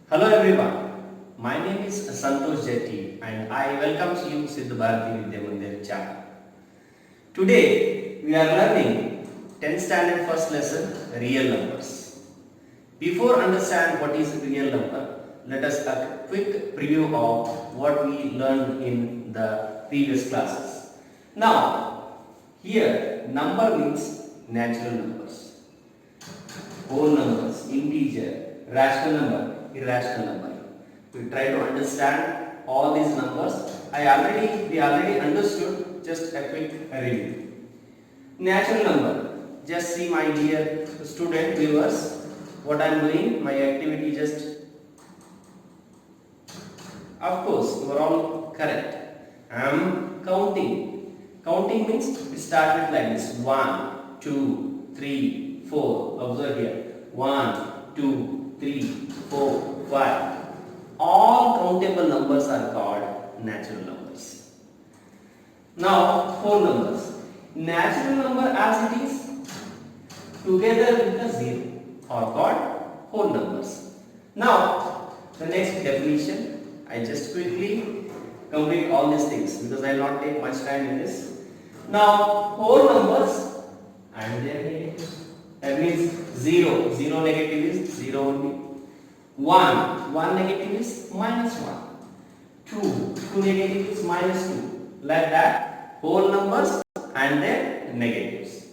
Hello everyone, my name is Santosh Jetty and I welcome you Siddha Bharati Vidya Mandir channel. Today we are learning 10th standard first lesson real numbers. Before understand what is real number, let us a quick preview of what we learned in the previous classes. Now here number means natural numbers, whole numbers, integer, rational number, irrational number. We try to understand all these numbers. We already understood. Just a quick review. Natural number. Just see my dear student viewers, what I am doing. My activity just. Of course, you are all correct. I am counting. Counting means we start with like this: 1, 2, 3, 4. Observe here. 1, 2, 3, 4, 5. All countable numbers are called natural numbers. Now, whole numbers. Natural number as it is together with a 0 are called whole numbers. Now, the next definition, I just quickly complete all these things because I will not take much time in this. Now, whole numbers and their negatives. That means 0. 0 negative is 0 only. 1. 1 negative is minus 1. 2. 2 negative is minus 2. Like that, whole numbers and their negatives.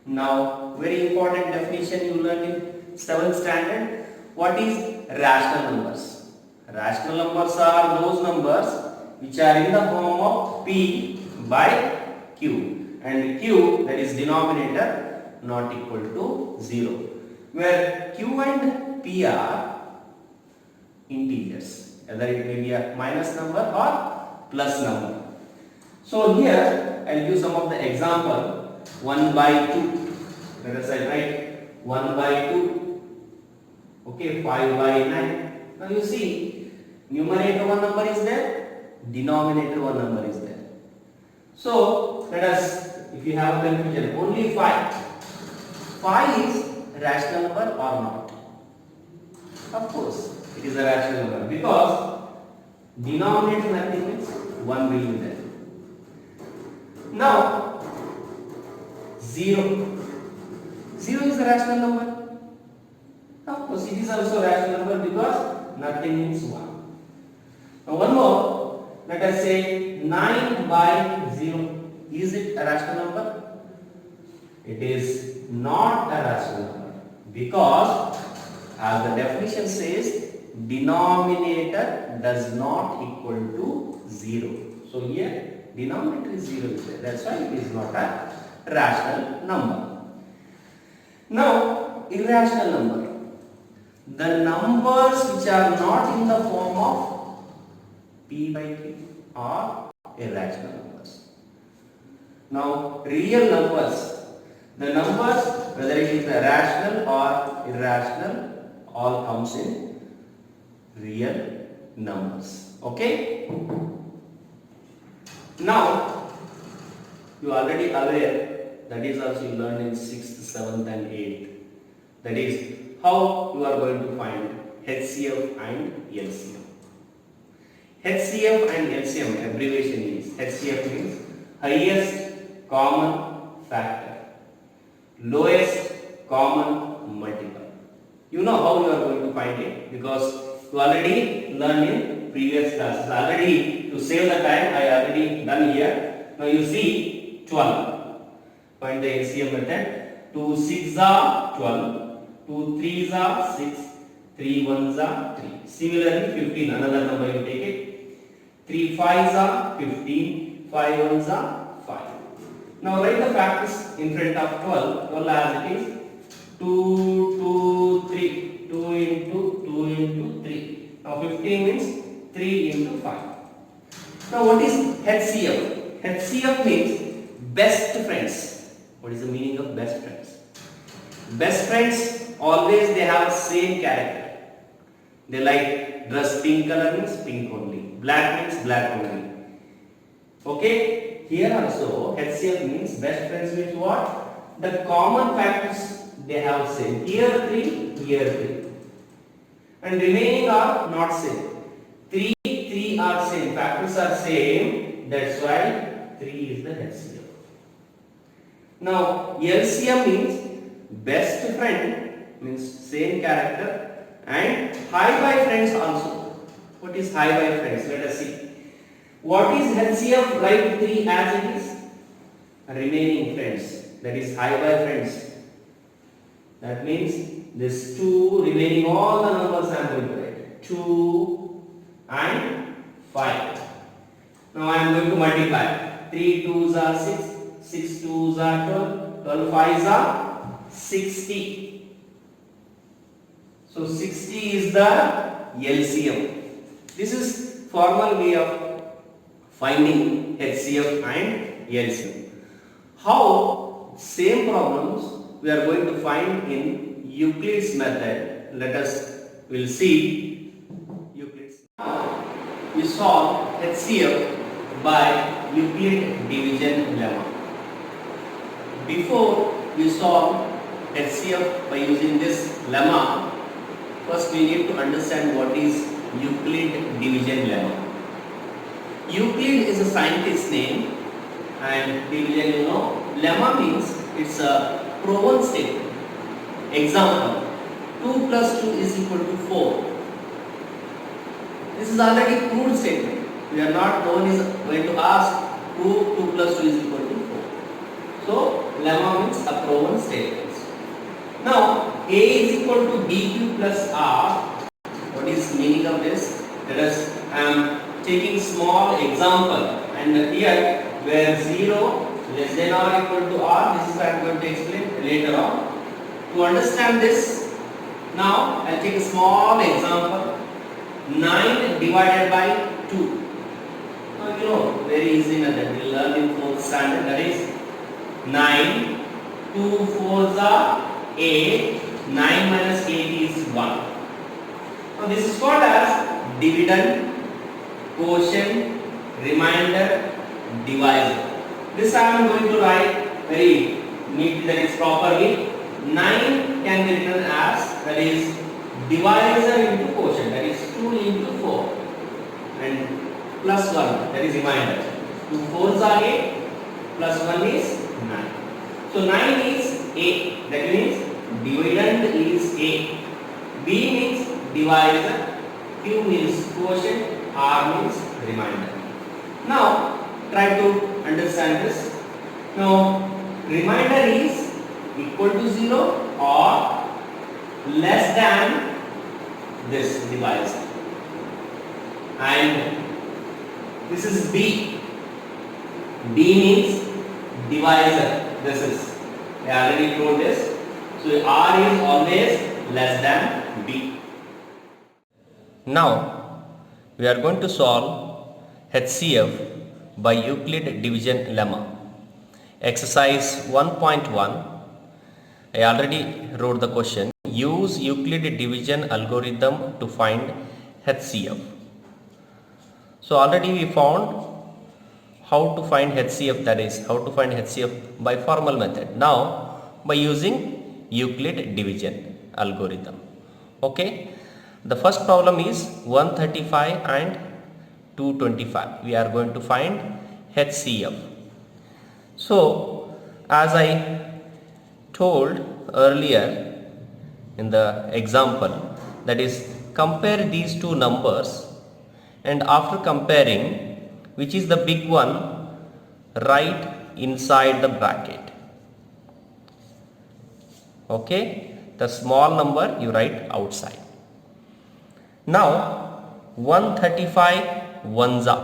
Now, very important definition you learned in 7th standard. What is rational numbers? Rational numbers are those numbers which are in the form of P by Q. And Q, that is denominator, not equal to 0. Where Q and P are integers, either it may be a minus number or plus number. So here I will give some of the example. 1 by 2, let us say write 1 by 2, okay, 5 by 9. Now you see, numerator one number is there, denominator one number is there. So let us, if you have a confusion, only 5. 5 is rational number or not? Of course, it is a rational number because denominator nothing means 1 will be there. Now 0. 0 is a rational number. Of course, it is also a rational number because nothing means 1. Now one more, let us say 9 by 0. Is it a rational number? It is not a rational number because as the definition says, denominator does not equal to 0. So here denominator is 0 is there. That's why it is not a rational number. Now, irrational number. The numbers which are not in the form of P by Q are irrational numbers. Now, real numbers. The numbers, whether it is rational or irrational, all comes in real numbers. Okay? Now, you are already aware, that is also you learned in 6th, 7th and 8th. That is how you are going to find HCF and LCM. HCF and LCM abbreviation is, HCF means highest common factor, lowest common multiple. You know how you are going to find it because you already learned in previous classes. Already, to save the time, I already done here. Now you see 12. Find the LCM method. 2 6s are 12, 2 3s are 6, 3 1s are 3. Similarly 15, another number you take it. 3 5s are 15, 5 1s are 5. Now write the factors in front of 12. 12 as it is 2, 2, 3. 2 into 2 into 3. Now 15 means 3 into 5. Now what is HCF? HCF means best friends. What is the meaning of best friends? Best friends always they have same character. They like dress pink color means pink only. Black means black only. Okay? Here also HCF means best friends means what? The common factors they have same. Here 3, here 3. and remaining are not same. 3 are same, factors are same, that's why 3 is the LCM. Now LCM means best friend, means same character, and high by friends also. What is high by friends? Let us see. What is LCM? Write 3 as it is. Remaining friends, that is high by friends. That means this 2 remaining all the numbers I am going to write. 2 and 5. Now I am going to multiply. 3 2s are 6, 6 2s are 12, 12 5s are 60. So 60 is the LCM. This is formal way of finding HCF and LCM. How same problems we are going to find in Euclid's method. We'll see Euclid's. We solve HCF by Euclid division lemma. Before we solve HCF by using this lemma, first we need to understand what is Euclid division lemma. Euclid is a scientist's name, and division, lemma means it's a proven statement. Example, 2 plus 2 is equal to 4. This is already proved statement. No one is going to ask 2 plus 2 is equal to 4. So lemma means a proven statement. Now A is equal to BQ plus R. What is meaning of this? I am taking small example, and here where 0 less than or equal to R, this is I am going to explain later on. To understand this, now I will take a small example. 9 divided by 2. Now very easy method, we will learn in 4th standard, that is 9, 2 4s are 8, 9 minus 8 is 1. Now this is called as dividend, quotient, remainder, divisor. This I am going to write very neatly, that is properly. 9 can be written as, that is divisor into quotient, that is 2 into 4, and plus 1, that is remainder. 2 4s are 8, plus 1 is 9. So 9 is A, that means dividend is A. B means divisor, Q means quotient, R means remainder. Now try to understand this. Now remainder is equal to 0 or less than this divisor, and this is B. B means divisor. This is, I already told this. So R is always less than B. Now we are going to solve HCF by Euclid division lemma. Exercise 1.1. I already wrote the question. Use Euclid division algorithm to find HCF. So already we found how to find HCF, that is how to find HCF by formal method. Now by using Euclid division algorithm. Okay. The first problem is 135 and 225. We are going to find HCF. So as I told earlier in the example, that is compare these two numbers, and after comparing, which is the big one, write inside the bracket. Okay, the small number you write outside. Now 135 1za.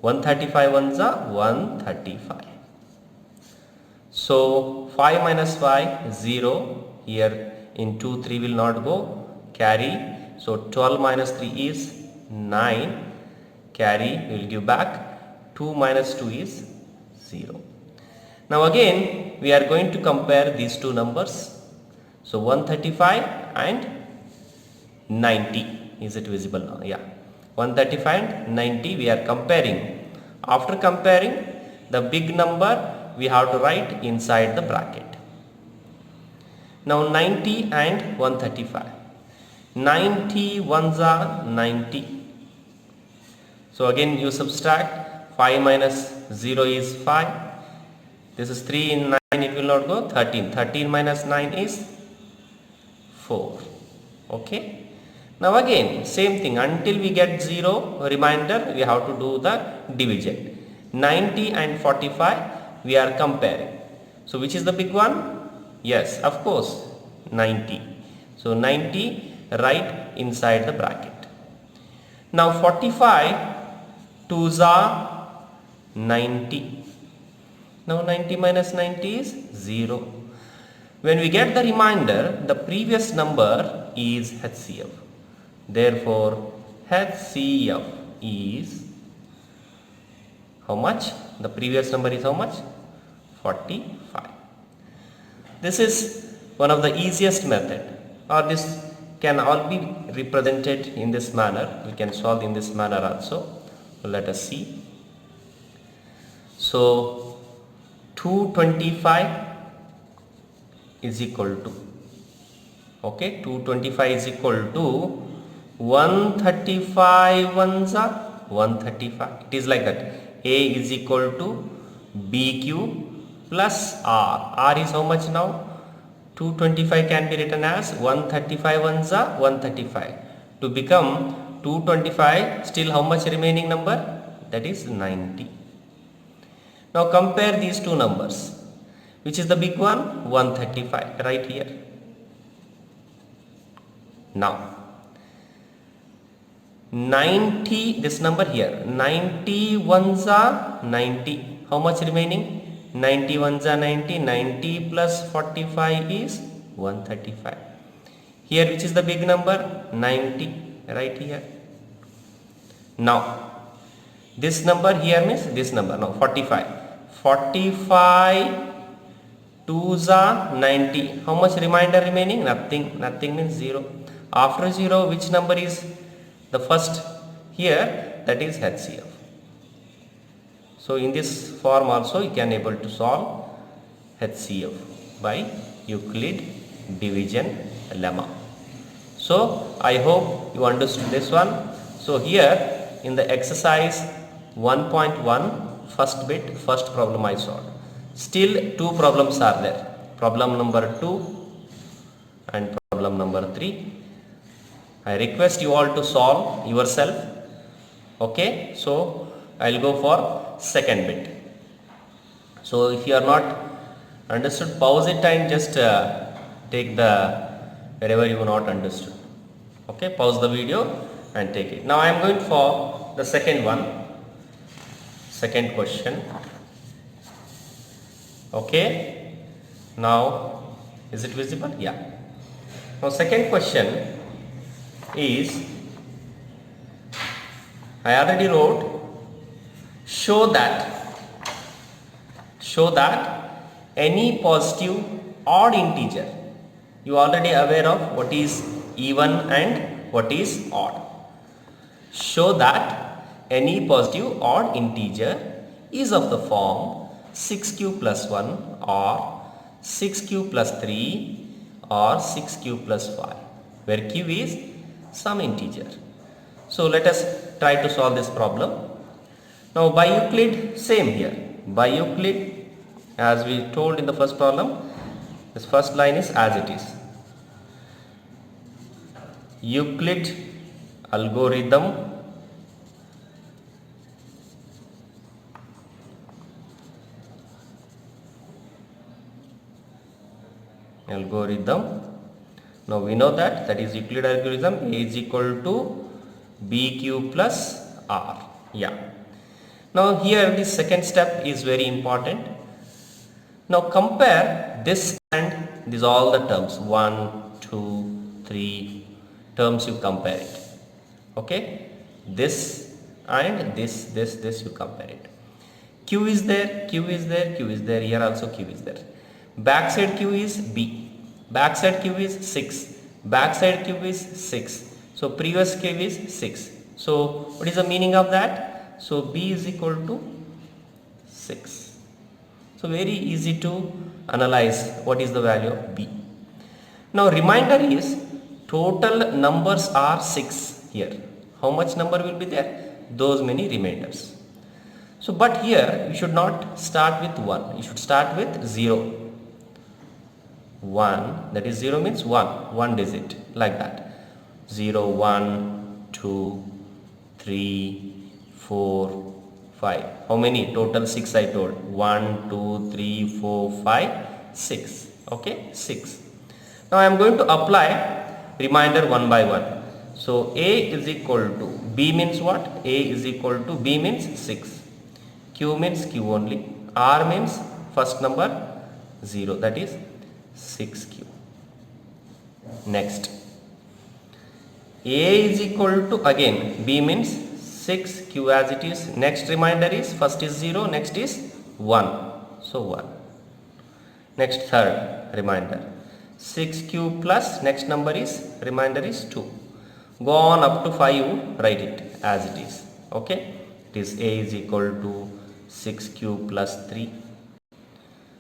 135 1za 135. So 5 minus 5 0. Here in 2 3 will not go, carry. So 12 minus 3 is 9, carry will give back. 2 minus 2 is 0. Now again we are going to compare these two numbers. So 135 and 90. Is it visible now? Yeah. 135 and 90 we are comparing. After comparing, the big number we have to write inside the bracket. Now 90 and 135. 90 ones are 90. So again you subtract, 5 minus 0 is 5. This is 3 in 9, it will not go, 13. 13 minus 9 is 4. Okay. Now again same thing, until we get 0 remainder we have to do the division. 90 and 45 we are comparing. So which is the big one? Yes, of course 90. So 90 right inside the bracket. Now 45 2s are 90. Now 90 minus 90 is 0. When we get the remainder, the previous number is HCF. Therefore, HCF is how much? The previous number is how much? 45. This is one of the easiest method, or this can all be represented in this manner. We can solve in this manner also. Let us see. So 225 is equal to, okay, 225 is equal to 135 ones are 135. It is like that. A is equal to BQ plus R. R is how much now? 225 can be written as 135 ones are 135. To become 225, still how much remaining number? That is 90. Now compare these two numbers. Which is the big one? 135 right here. Now 90, this number here, 90 ones are 90. How much remaining? 90 ones are 90. 90 plus 45 is 135. Here which is the big number? 90 right here. Now this number here means this number. Now 45. 45 2s are 90. How much remainder remaining? Nothing. Nothing means 0. After 0, which number is the first here? That is HCF. So in this form also you can able to solve HCF by Euclid division lemma. So I hope you understood this one. So here in the exercise 1.1 first bit, first problem I solved. Still two problems are there. Problem number 2 and problem number 3. I request you all to solve yourself. Okay, so I will go for second bit. So if you are not understood, pause it and just take the wherever you are not understood. Okay, pause the video and take it. Now I am going for the second one, second question. Okay, now is it visible? Yeah. Now second question is, I already wrote, show that any positive odd integer, you are already aware of what is even and what is odd. Show that any positive odd integer is of the form 6q plus 1 or 6q plus 3 or 6q plus 5, where q is some integer. So let us try to solve this problem. Now by Euclid, same here. By Euclid, as we told in the first problem, this first line is as it is. Euclid algorithm Now we know that is Euclid algorithm. A is equal to BQ plus R. Yeah. Now here the second step is very important. Now compare this and these all the terms, 1, 2, 3 terms, you compare it. Okay, this and this you compare it. Q is there, Q is there, Q is there, here also Q is there. Backside Q is B, backside Q is 6, backside Q is 6. So previous Q is 6. So what is the meaning of that? So B is equal to 6. So very easy to analyze what is the value of B. Now remainder is total numbers are 6 here. How much number will be there? Those many remainders. So but here you should not start with 1, you should start with 0. 1, that is 0 means 1 digit, like that. 0, 1, 2, 3, 4, 5. How many? Total 6 I told. 1, 2, 3, 4, 5, 6. Okay, 6. Now I am going to apply remainder one by one. So A is equal to B means what? A is equal to B means 6. Q means Q only. R means first number 0, that is 6Q. Next. A is equal to again B means 6Q as it is. Next remainder is first is 0, next is 1. So 1. Next third remainder 6Q plus next number is remainder is 2. Go on up to 5, write it as it is. Okay, it is A is equal to 6Q plus 3.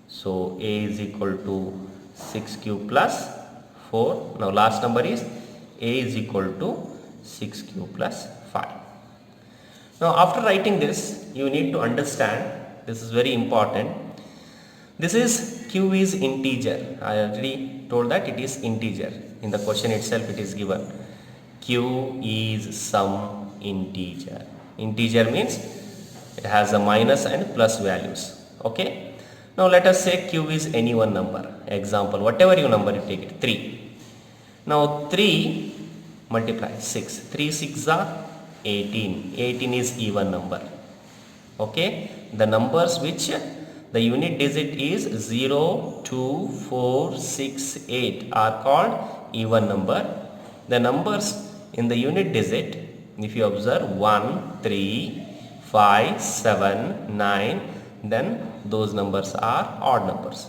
So A is equal to 6Q plus 4. Now last number is A is equal to 6Q plus 5. Now after writing this, you need to understand, this is very important. This is Q is integer. I already told that it is integer. In the question itself it is given. Q is some integer. Integer means it has a minus and plus values. Okay. Now let us say Q is any one number. Example, whatever your number you take it, 3. Now 3 multiply 6. 3 6 are 18. 18 is even number. Okay. The numbers which the unit digit is 0, 2, 4, 6, 8 are called even number. The numbers in the unit digit, if you observe 1, 3, 5, 7, 9, then those numbers are odd numbers.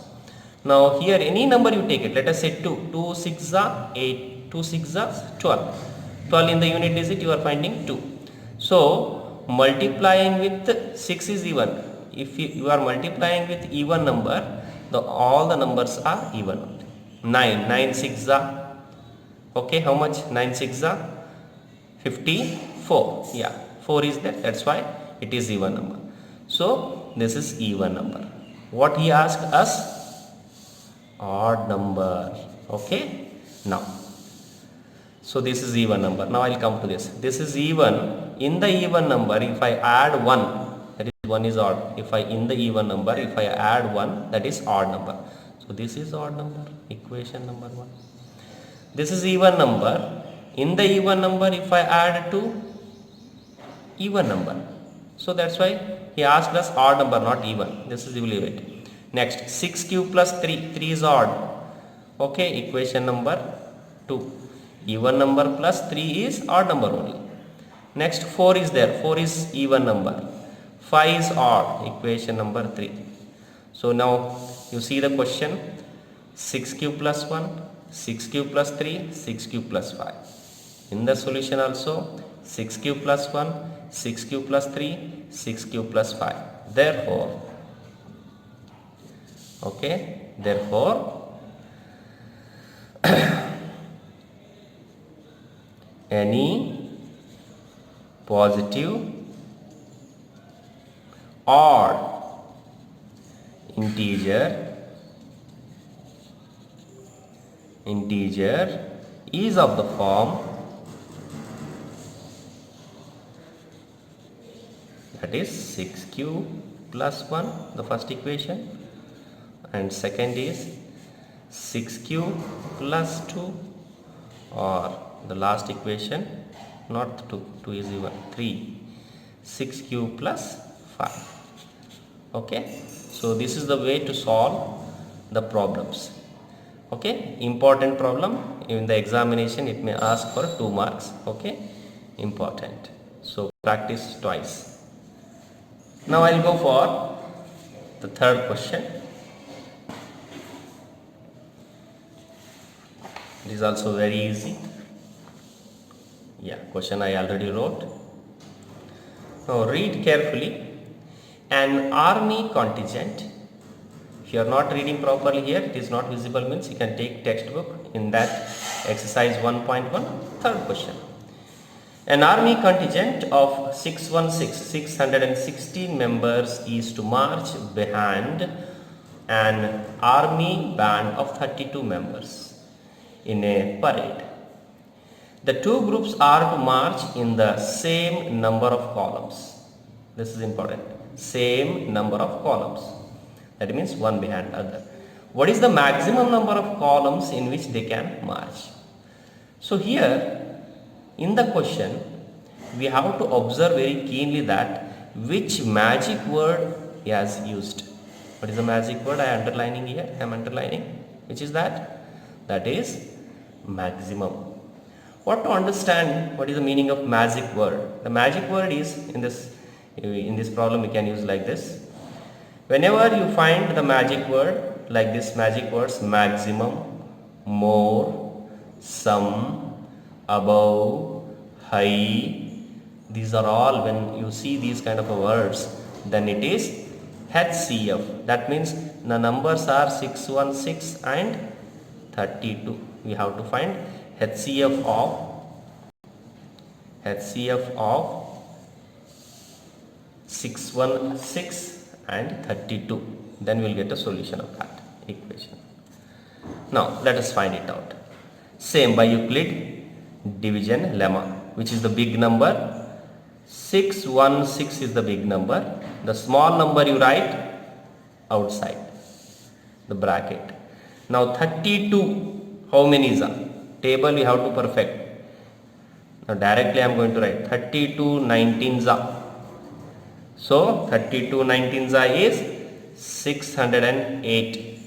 Now here any number you take it, let us say 2. 2 6 are 8, 2 6 are 12. 12 in the unit digit you are finding 2. So multiplying with 6 is even. If you are multiplying with even number, all the numbers are even only. 9, 9 6 are, okay, how much? 9 6 are 54. Yeah, 4 is there, that's why it is even number. So this is even number. What he asked us? Odd number. Okay, now. So this is even number. Now I will come to this. This is even. In the even number, if I add 1, that is 1 is odd. If I in the even number, if I add 1, that is odd number. So this is odd number. Equation number 1. This is even number. In the even number, if I add 2, even number. So that's why he asked us odd number, not even. This is, you will leave it. Next, 6Q plus 3. 3 is odd. Okay, equation number 2. Even number plus 3 is odd number only. Next, 4 is there. 4 is even number. 5 is odd. Equation number 3. So now you see the question. 6Q plus 1, 6Q plus 3, 6Q plus 5. In the solution also 6Q plus 1, 6Q plus 3, 6Q plus 5. Therefore, okay, therefore any positive odd integer is of the form, that is 6Q plus 1, the first equation, and second is 6Q plus 2, or the last equation, not 2, 2 is even 3, 6Q plus 5. Okay, so this is the way to solve the problems. Okay, important problem in the examination, it may ask for 2 marks. Okay, important. So practice twice. Now I will go for the third question. It is also very easy. Yeah, question I already wrote. Now read carefully. An army contingent. If you are not reading properly here, it is not visible, means you can take textbook. In that Exercise 1.1, third question. An army contingent of 616 members is to march behind an army band of 32 members in a parade. The two groups are to march in the same number of columns. This is important. Same number of columns. That means one behind other. What is the maximum number of columns in which they can march? So here in the question we have to observe very keenly that which magic word he has used. What is the magic word I am underlining here? I am underlining. Which is that? That is maximum. What to understand what is the meaning of magic word? The magic word is in this problem we can use like this. Whenever you find the magic word like this, magic words maximum, more, some, above, high, these are all, when you see these kind of words, then it is HCF. That means the numbers are 616 and 32. We have to find HCF of 616 and 32. Then we will get a solution of that equation. Now let us find it out. Same by Euclid division lemma. Which is the big number? 616 is the big number. The small number you write outside the bracket. Now 32, how many is that? Table we have to perfect. Now directly I am going to write 32 19s. So 32 19s is 608.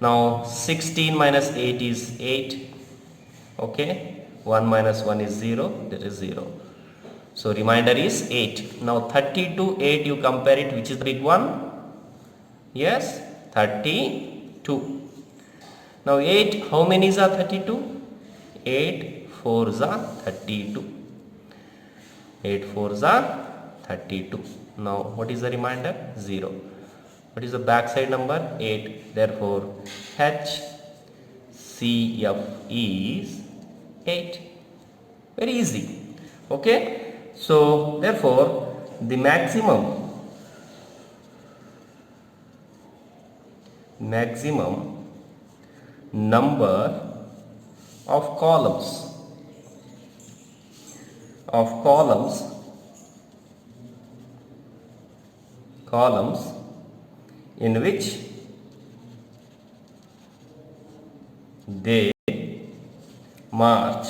Now 16 minus 8 is 8. Okay. 1 minus 1 is 0. That is 0. So remainder is 8. Now 32, 8 you compare it. Which is the big one? Yes, 32. Now 8, how many is 32? 8 4s are 32. 8 4s are 32. Now what is the remainder? 0. What is the backside number? 8. Therefore HCF is 8. Very easy. Okay. So therefore the maximum number of columns in which they march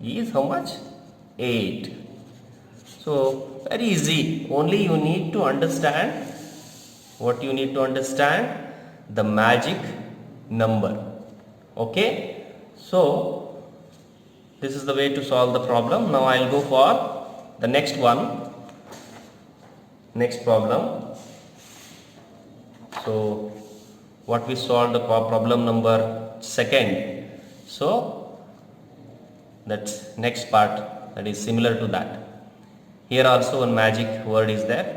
is how much? 8. So very easy. Only you need to understand what you need to understand, the magic number. Okay. So this is the way to solve the problem. Now I will go for the next one. Next problem. So what we solved the problem number 2. So that's next part, that is similar to that. Here also one magic word is there.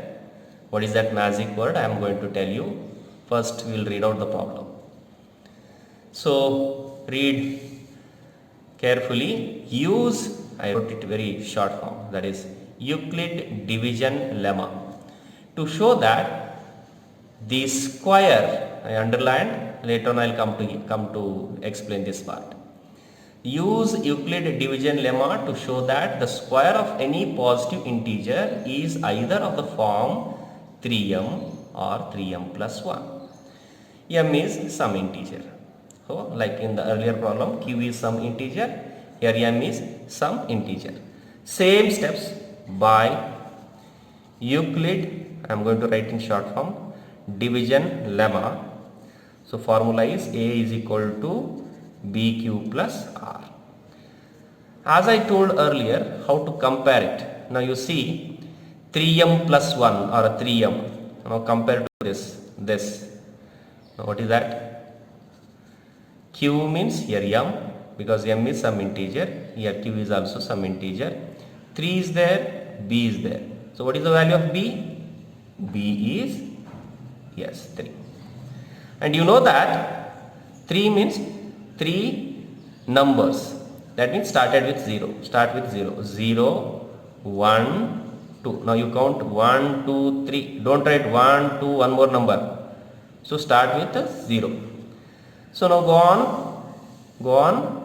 What is that magic word? I am going to tell you. First we will read out the problem. So read carefully. Use, I wrote it very short form, that is Euclid division lemma, to show that the square, I underlined, later on I will come to explain this part. Use Euclid division lemma to show that the square of any positive integer is either of the form 3m or 3m plus 1. M is some integer. So like in the earlier problem, q is some integer, here m is some integer. Same steps by Euclid, I am going to write in short form, division lemma. So formula is A is equal to BQ plus R. As I told earlier, how to compare it. Now you see 3m plus 1 or a 3m. Now compare to this. Now what is that? Q means here m, because m is some integer. Here q is also some integer. 3 is there, b is there. So what is the value of b? B is, yes, 3. And you know that 3 means 3 numbers. That means started with 0. Start with 0. 0, 1, 2. Now you count 1, 2, 3. Don't write 1, 2, one more number. So start with 0. So now go on,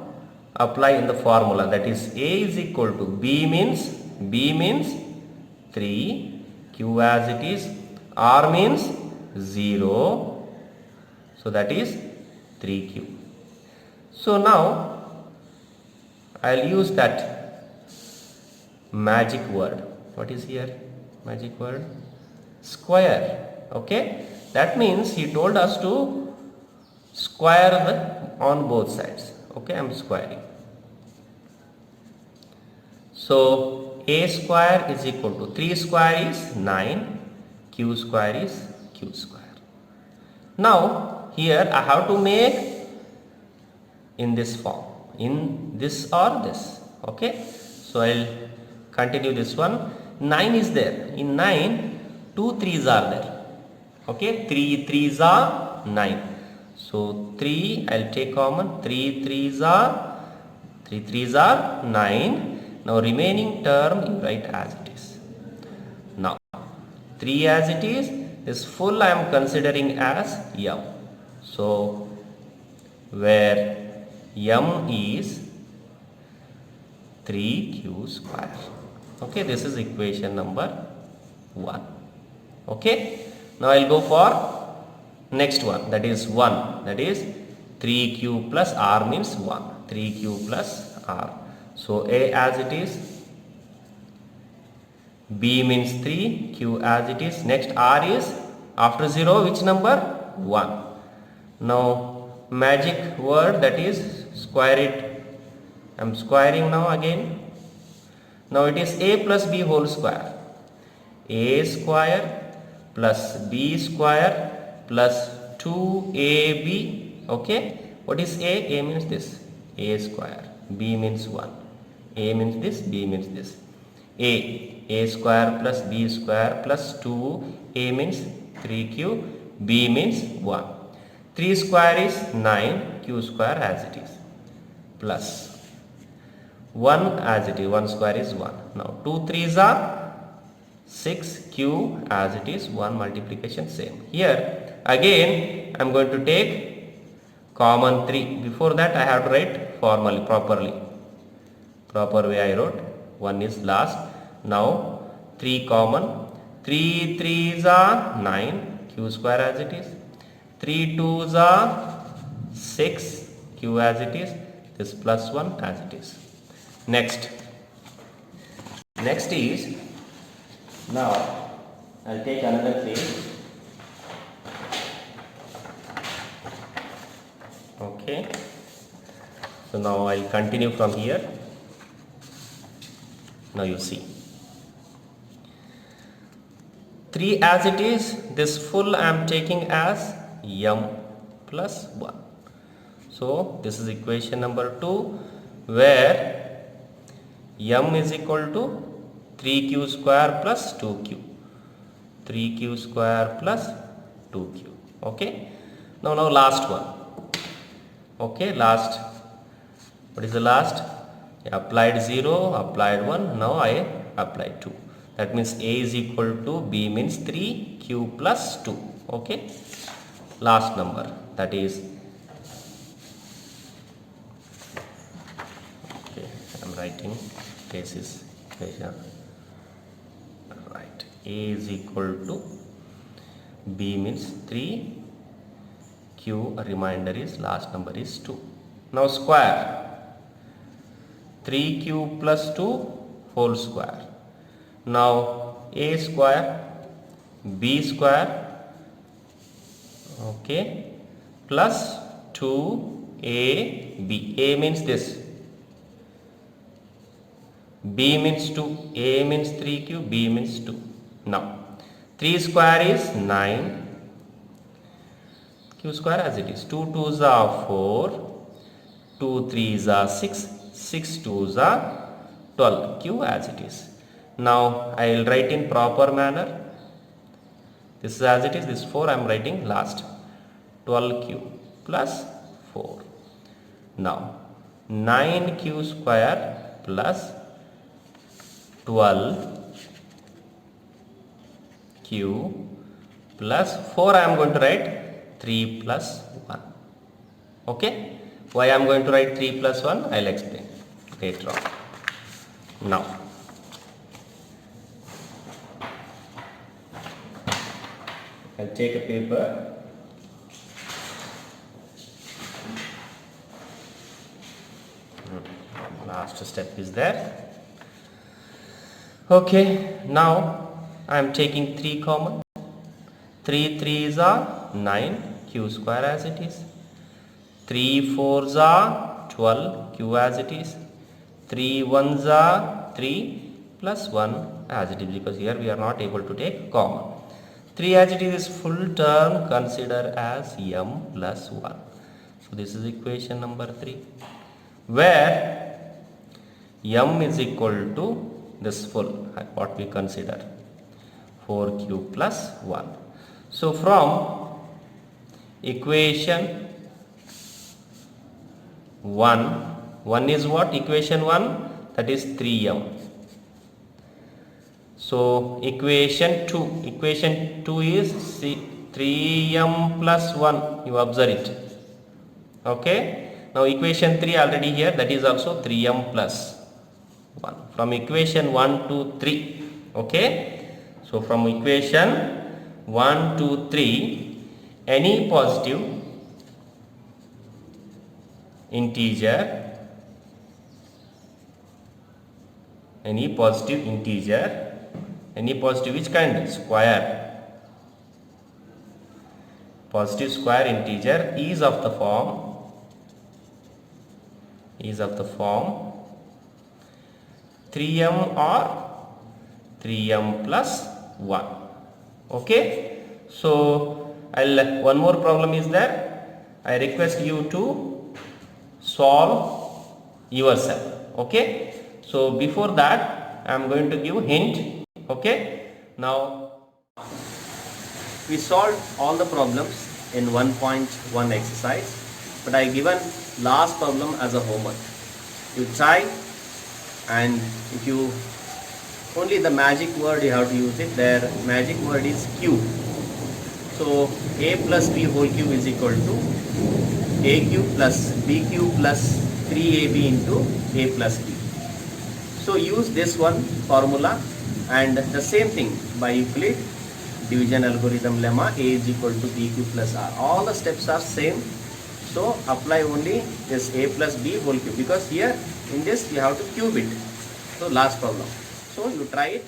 apply in the formula, that is A is equal to B means 3, Q as it is, R means 0, so that is 3Q. So now I'll use that magic word. What is here? Magic word? Square. Okay? That means he told us to square on both sides. Okay, I am squaring. So A square is equal to 3 square is 9, Q square is Q square. Now here I have to make in this form, in this or this. Okay, so I'll continue this one. 9 is there. In 9, 2 3s are there. Okay, 3 3s are 9. So 3 I'll take common. 3 3s are 9. Now remaining term you write as it is. Now 3 as it is full I am considering as M. So where M is 3Q square. Okay, this is equation number 1. Okay, now I'll go for next one, that is 1, that is 3Q plus R means 1, 3Q plus R. So A as it is, B means 3, Q as it is, next R is after 0 which number? 1. Now magic word, that is square it. I am squaring now again. Now it is A plus B whole square. A square plus B square plus 2AB. Okay, what is A? A means this, A square. B means 1. A means this, B means this. A square plus B square plus 2, A means 3Q, B means 1. 3 square is 9, Q square as it is, plus 1 as it is, 1 square is 1. Now 2 3s are 6, Q as it is, 1 multiplication same. Here again I am going to take common 3. Before that I have to write formally, proper way I wrote. 1 is last. Now 3 common. 3 3s are 9, Q square as it is. 3 2s are 6, Q as it is. This plus 1 as it is. Next is, now I'll take another page. Okay, so now I'll continue from here. Now you see 3 as it is, this full I am taking as M plus 1. So this is equation number 2, where M is equal to 3Q square plus 2Q. 3Q square plus 2Q. Okay. Now last one. Okay, last. What is the last? I applied 0, applied 1. Now I applied 2. That means A is equal to B means 3, Q plus 2. Okay. Last number, that is, okay, I am writing basis equation. Right. A is equal to B means 3, Q reminder is last number is 2. Now square. 3Q plus 2 whole square. Now A square, B square, okay, plus 2AB. A means this, B means 2, A means 3Q, B means 2. Now 3 square is 9, Q square as it is. 2 2s are 4, 2 3s are 6, 6 2s are 12, Q as it is. Now I will write in proper manner. This is as it is, this 4 I am writing last. 12q plus 4. Now 9q square plus 12q plus 4, I am going to write 3 plus 1. Okay? Why I am going to write 3 plus 1? I will explain later on. Now, I'll take a paper. Last step is there. Okay, now I am taking 3 common. 3 3s are 9, q square as it is. 3 4s are 12, q as it is. 3 1s are 3 plus 1 as it is, because here we are not able to take common. 3 as it is full term, consider as m plus 1. So this is equation number 3, where m is equal to this full, what we consider 4q plus 1. So from equation 1 is what? Equation 1, that is 3m. So equation 2 is 3m plus 1, you observe it. Okay. Now equation 3 already here, that is also 3m plus 1. From equation 1 to 3. Okay. So from equation 1 to 3, any positive integer, any positive which kind? Square. Positive square integer is of the form 3m or 3m plus 1. Okay. So one more problem is there. I request you to solve yourself. Okay. So before that, I am going to give hint. Okay. Now we solved all the problems in 1.1 exercise, but I given last problem as a homework. You try, and if you only the magic word you have to use it. Their magic word is cube. So a plus b whole cube is equal to a cube plus b cube plus 3ab into a plus b. So use this one formula, and the same thing by Euclid division algorithm lemma, a is equal to b cube plus r. All the steps are same. So apply only this a plus b whole cube, because here in this you have to cube it. So last problem. So you try it.